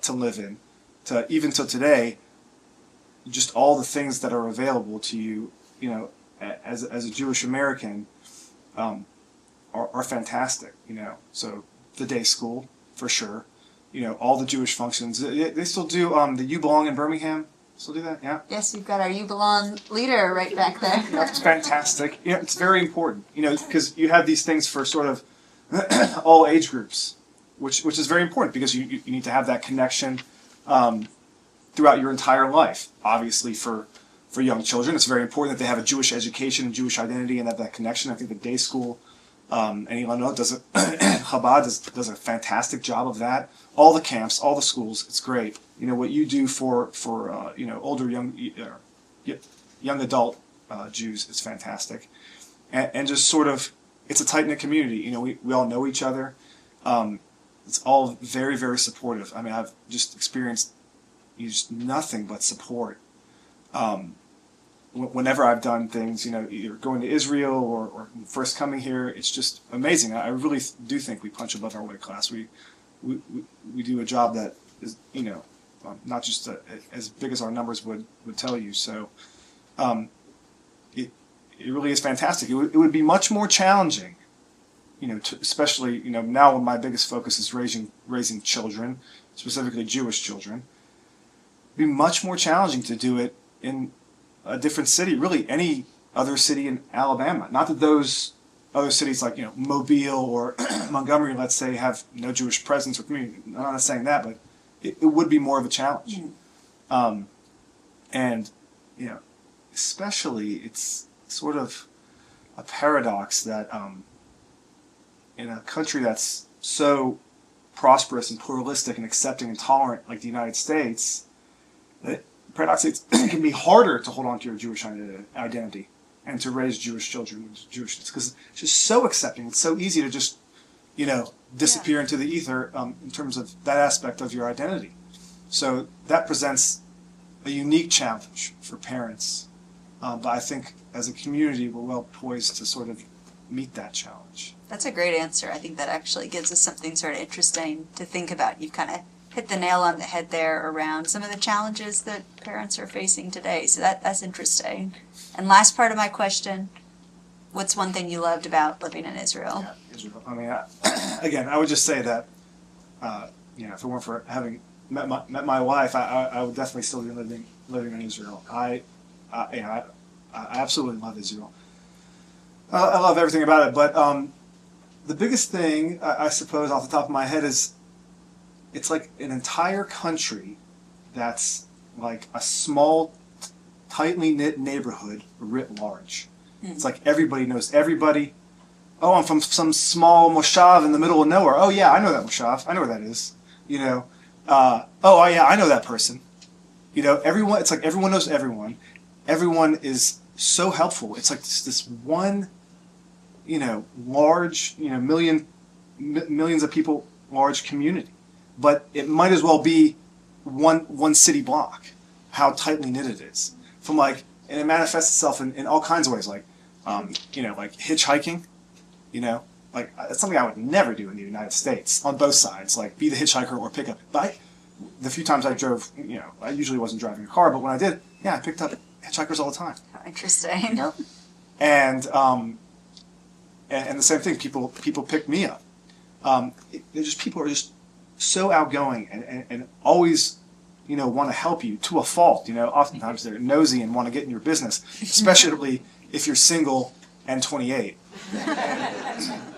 live in, to even till today, just all the things that are available to you, as a Jewish American, are fantastic. So the day school for sure. All the Jewish functions. They still do the You Belong in Birmingham. Still do that, yeah. Yes, you've got our You Belong leader right back there. That's fantastic. It's very important. Because you have these things for sort of all age groups, which is very important because you need to have that connection throughout your entire life. Obviously, for young children, it's very important that they have a Jewish education and Jewish identity and have that connection. I think the day school and Ilano Chabad does a fantastic job of that. All the camps, all the schools, it's great. What you do for older young adult Jews is fantastic, and just sort of it's a tight knit community. We all know each other. It's all very, very supportive. I mean, I've just experienced just nothing but support. Whenever I've done things, either going to Israel or first coming here, it's just amazing. I really do think we punch above our weight class. We do a job that is, not just as big as our numbers would tell you. So it really is fantastic. It would be much more challenging, especially, now when my biggest focus is raising children, specifically Jewish children. It'd be much more challenging to do it in a different city, really any other city in Alabama. Not that those other cities like, Mobile or Montgomery, let's say, have no Jewish presence or community. I'm not saying that, but it would be more of a challenge. And, especially it's sort of a paradox that in a country that's so prosperous and pluralistic and accepting and tolerant like the United States, paradoxically, it can be harder to hold on to your Jewish identity and to raise Jewish children with Jewishness because it's just so accepting. It's so easy to just, disappear into the ether in terms of that aspect of your identity. So that presents a unique challenge for parents. But I think as a community, we're well poised to sort of meet that challenge. That's a great answer. I think that actually gives us something sort of interesting to think about. You've kind of hit the nail on the head there around some of the challenges that parents are facing today. So that's interesting. And last part of my question, what's one thing you loved about living in Israel? Yeah, Israel. I mean, again, I would just say that, if it weren't for having met my wife, I would definitely still be living in Israel. I absolutely love Israel. I love everything about it, but the biggest thing, I suppose, off the top of my head is it's like an entire country that's like a small, tightly knit neighborhood writ large. It's like everybody knows everybody. Oh, I'm from some small moshav in the middle of nowhere. Oh yeah, I know that moshav. I know where that is. Oh yeah, I know that person. Everyone. It's like everyone knows everyone. Everyone is so helpful. It's like this one, large, millions of people, large community. But it might as well be one city block, how tightly knit it is. And it manifests itself in all kinds of ways, like hitchhiking, it's something I would never do in the United States on both sides, like be the hitchhiker or pick up. But the few times I drove, I usually wasn't driving a car, but when I did, I picked up hitchhikers all the time. How interesting. And the same thing, people pick me up. People are just so outgoing and always, want to help you to a fault. Oftentimes they're nosy and want to get in your business, especially if you're single and 28.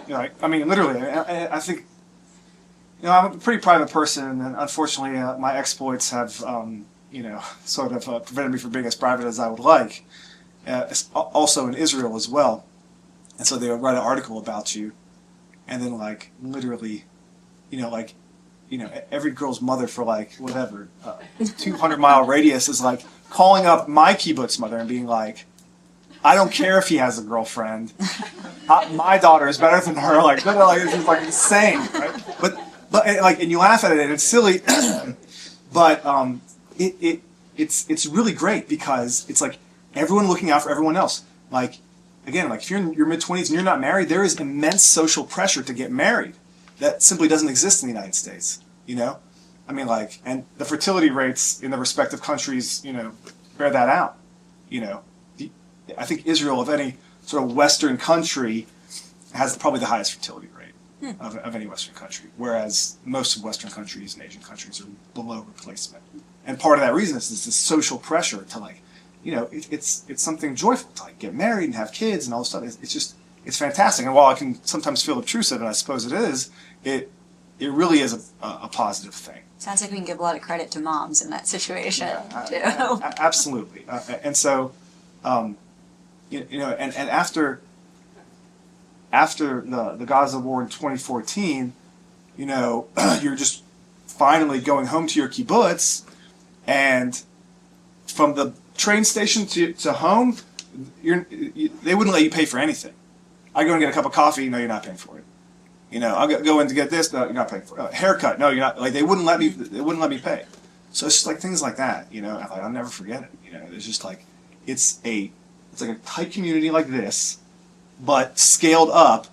Literally, I think, I'm a pretty private person, and unfortunately, my exploits have sort of prevented me from being as private as I would like. Also in Israel as well. And so they would write an article about you, and then like literally, every girl's mother for like whatever 200-mile radius is like calling up my kibbutz mother and being like, I don't care if he has a girlfriend, my daughter is better than her. Like it's just like insane, right? But and you laugh at it and it's silly, but it's really great because it's like everyone looking out for everyone else. Like, again, like if you're in your mid-20s and you're not married, there is immense social pressure to get married that simply doesn't exist in the United States, I mean, like, and the fertility rates in the respective countries, bear that out, I think Israel, of any sort of Western country, has probably the highest fertility rate of any Western country, whereas most of Western countries and Asian countries are below replacement. And part of that reason is this social pressure to like, it's something joyful to like get married and have kids and all this stuff. It's fantastic. And while I can sometimes feel obtrusive, and I suppose it is, it really is a positive thing. Sounds like we can give a lot of credit to moms in that situation too. Absolutely. And so, and after the Gaza war in 2014, you're just finally going home to your kibbutz, and from the train station to home, they wouldn't let you pay for anything. I go and get a cup of coffee, no, you're not paying for it. I'll go in to get this, no, you're not paying for it. Haircut, no, you're not. Like they wouldn't let me pay. So it's just like things like that, I'll never forget it. It's just like it's like a tight community like this, but scaled up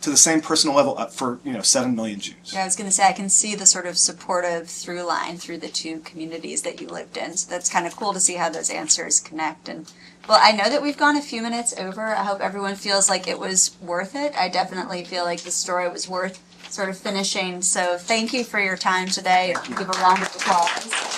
to the same personal level up for 7 million Jews. Yeah, I was going to say I can see the sort of supportive through line through the two communities that you lived in. So that's kind of cool to see how those answers connect. And well, I know that we've gone a few minutes over. I hope everyone feels like it was worth it. I definitely feel like the story was worth sort of finishing. So thank you for your time today. Give a round of applause.